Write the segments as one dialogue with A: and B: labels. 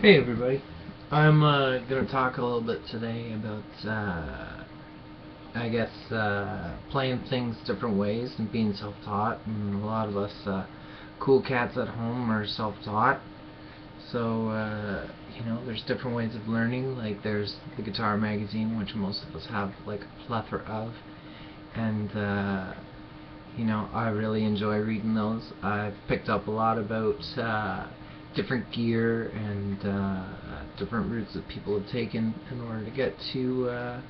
A: Hey everybody, I'm going to talk a little bit today about, playing things different ways and being self-taught. And a lot of us cool cats at home are self-taught. So, there's different ways of learning. Like there's the guitar magazine, which most of us have like a plethora of. And, I really enjoy reading those. I've picked up a lot about different gear and different routes that people have taken in order to get to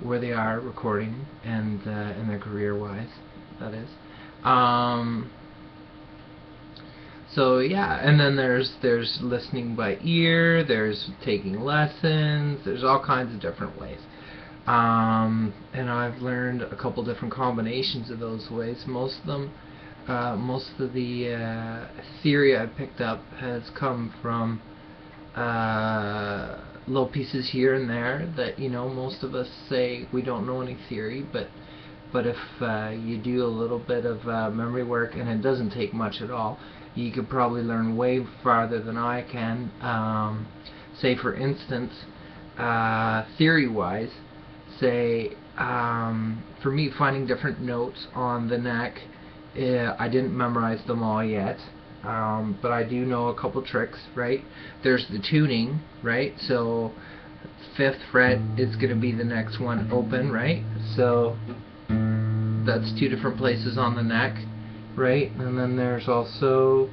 A: where they are recording and in their career-wise, that is. So yeah, and then there's listening by ear, there's taking lessons, there's all kinds of different ways. And I've learned a couple different combinations of those ways. Most of the theory I picked up has come from little pieces here and there that most of us say we don't know any theory, but if you do a little bit of memory work, and it doesn't take much at all, you could probably learn way farther than I can. Say for instance, theory-wise, say for me, finding different notes on the neck, I didn't memorize them all yet, but I do know a couple tricks, right? There's the tuning, right? So 5th fret is going to be the next one open, right? So that's 2 different places on the neck, right? And then there's also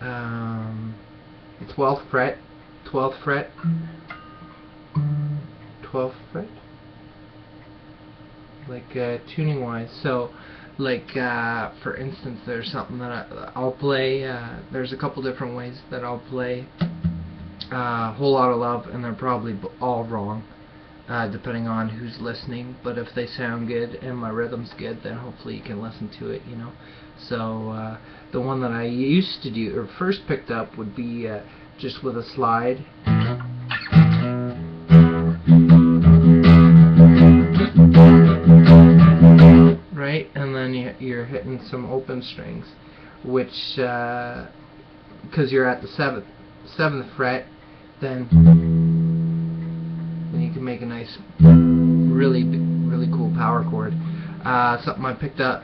A: 12th fret, 12th fret, 12th fret, like tuning wise. So like for instance, there's something that I'll play, there's a couple different ways that I'll play Whole Lotta Love, and they're probably all wrong depending on who's listening, but if they sound good and my rhythm's good, then hopefully you can listen to it, So the one that I used to do, or first picked up, would be just with a slide. Right, and then you're hitting some open strings, which, because you're at the 7th fret, then you can make a nice, really cool power chord. Something I picked up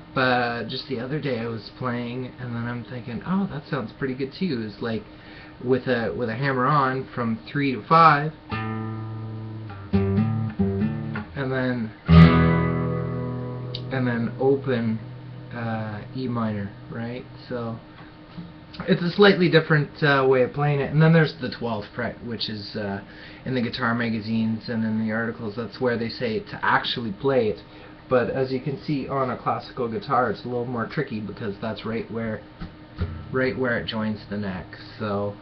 A: just the other day. I was playing, and then I'm thinking, oh, that sounds pretty good too. It's like with a hammer on from 3 to 5, and then open E minor, right? So it's a slightly different way of playing it. And then there's the 12th fret, which is in the guitar magazines and in the articles, that's where they say to actually play it. But as you can see on a classical guitar, it's a little more tricky because that's right where it joins the neck. So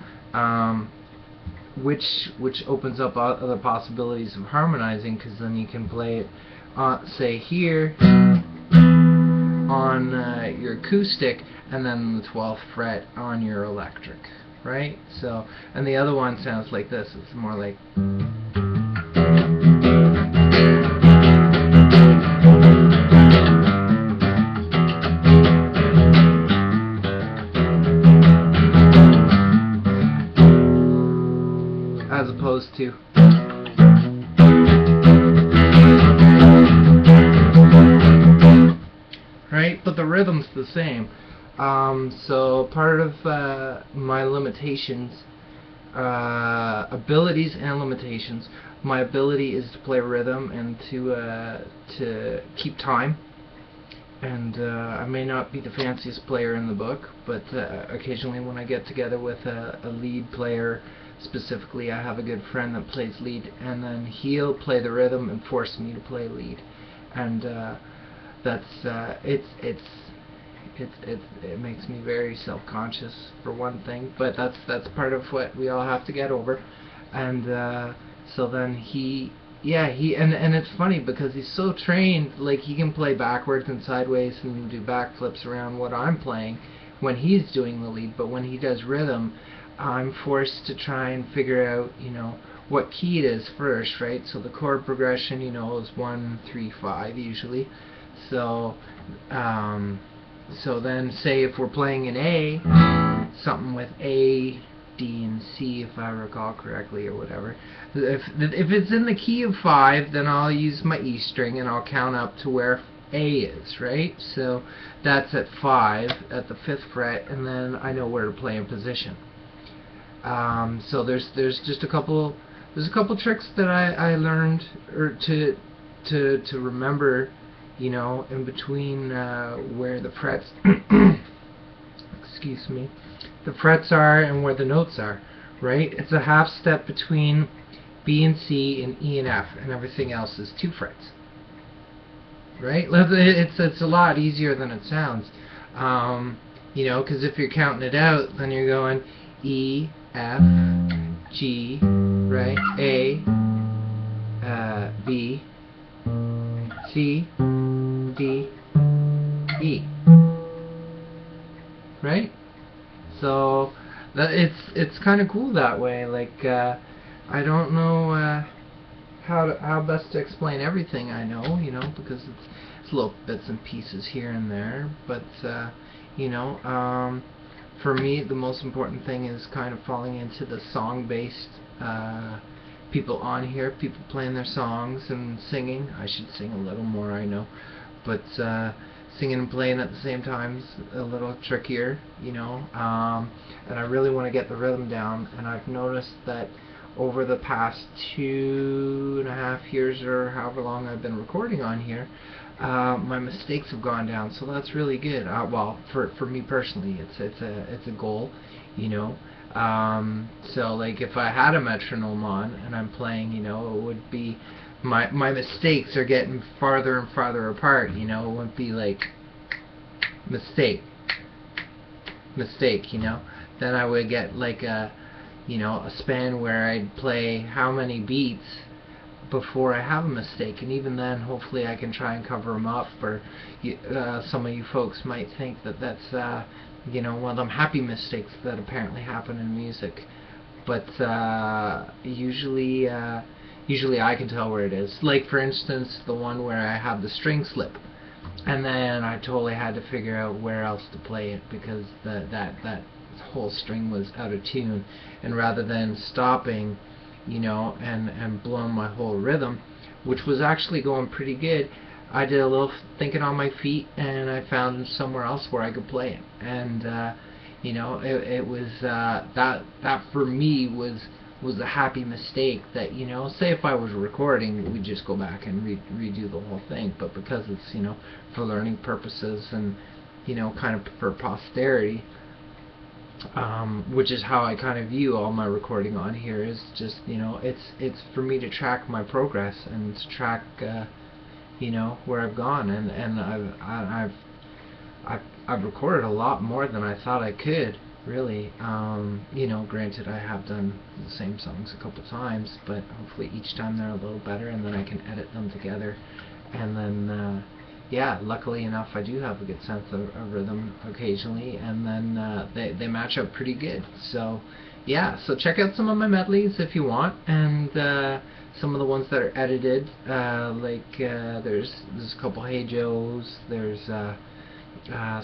A: which opens up other possibilities of harmonizing, because then you can play it say here on your acoustic, and then the 12th fret on your electric, right? So, and the other one sounds like this. It's more like, as opposed to, right? But the rhythm's the same. So part of my limitations, abilities and limitations, my ability is to play rhythm and to keep time. And I may not be the fanciest player in the book, but occasionally when I get together with a lead player, specifically I have a good friend that plays lead, and then he'll play the rhythm and force me to play lead. And that's it makes me very self-conscious, for one thing, but that's part of what we all have to get over. And so then he and it's funny because he's so trained, like he can play backwards and sideways and do backflips around what I'm playing when he's doing the lead, but when he does rhythm, I'm forced to try and figure out what key it is first, right? So the chord progression, is 1, 3, 5 usually. So so then say if we're playing an A, something with A D and C, if I recall correctly, or whatever. If it's in the key of 5, then I'll use my E string and I'll count up to where A is, right? So that's at 5 at the 5th fret, and then I know where to play in position. So there's just a couple tricks that I learned, or to remember, you know, in between where the frets excuse me, the frets are and where the notes are, right? It's a half step between B and C and E and F, and everything else is 2 frets, right? It's a lot easier than it sounds, you know, because if you're counting it out, then you're going E, F, G, right? A, B, C, D, E, right? So that it's kind of cool that way. Like I don't know how best to explain everything I know, you know, because it's little bits and pieces here and there. But you know, for me, the most important thing is kind of falling into the song-based people on here, people playing their songs and singing. I should sing a little more, I know, but singing and playing at the same time is a little trickier, you know. And I really want to get the rhythm down, and I've noticed that over the past 2.5 years, or however long I've been recording on here, my mistakes have gone down, so that's really good. Well, for me personally, it's a goal, you know. So like if I had a metronome on and I'm playing, you know, it would be my mistakes are getting farther and farther apart, you know. It wouldn't be like mistake, you know. Then I would get like a, you know, a span where I'd play how many beats before I have a mistake, and even then hopefully I can try and cover them up. Or some of you folks might think that that's you know, one of them happy mistakes that apparently happen in music, but usually I can tell where it is. Like for instance, the one where I have the string slip, and then I totally had to figure out where else to play it because that whole string was out of tune, and rather than stopping, you know, and blowing my whole rhythm, which was actually going pretty good, I did a little thinking on my feet, and I found somewhere else where I could play it. And you know, it was that for me was a happy mistake. That, you know, say if I was recording, we'd just go back and redo the whole thing. But because it's, you know, for learning purposes and, you know, kind of for posterity, which is how I kind of view all my recording on here, is just, you know, it's for me to track my progress and to track you know, where I've gone, and I've recorded a lot more than I thought I could, really. You know, granted, I have done the same songs a couple times, but hopefully each time they're a little better, and then I can edit them together, and then yeah, luckily enough, I do have a good sense of rhythm occasionally, and then they match up pretty good. So yeah, so check out some of my medleys if you want, and some of the ones that are edited, like there's a couple Hey Joes, there's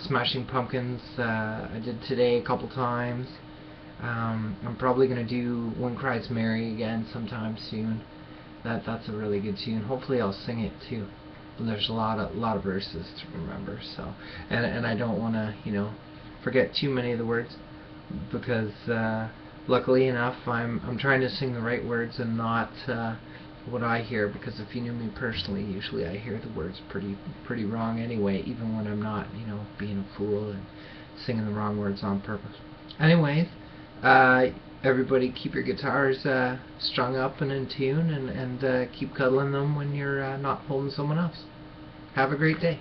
A: Smashing Pumpkins I did today a couple times. I'm probably going to do When Cries Mary again sometime soon. That's a really good tune. Hopefully I'll sing it too. There's a lot of verses to remember, so and I don't want to, you know, forget too many of the words, because luckily enough, I'm trying to sing the right words and not what I hear, because if you knew me personally, usually I hear the words pretty wrong anyway, even when I'm not, you know, being a fool and singing the wrong words on purpose. Anyways, everybody keep your guitars strung up and in tune, and keep cuddling them when you're not holding someone else. Have a great day.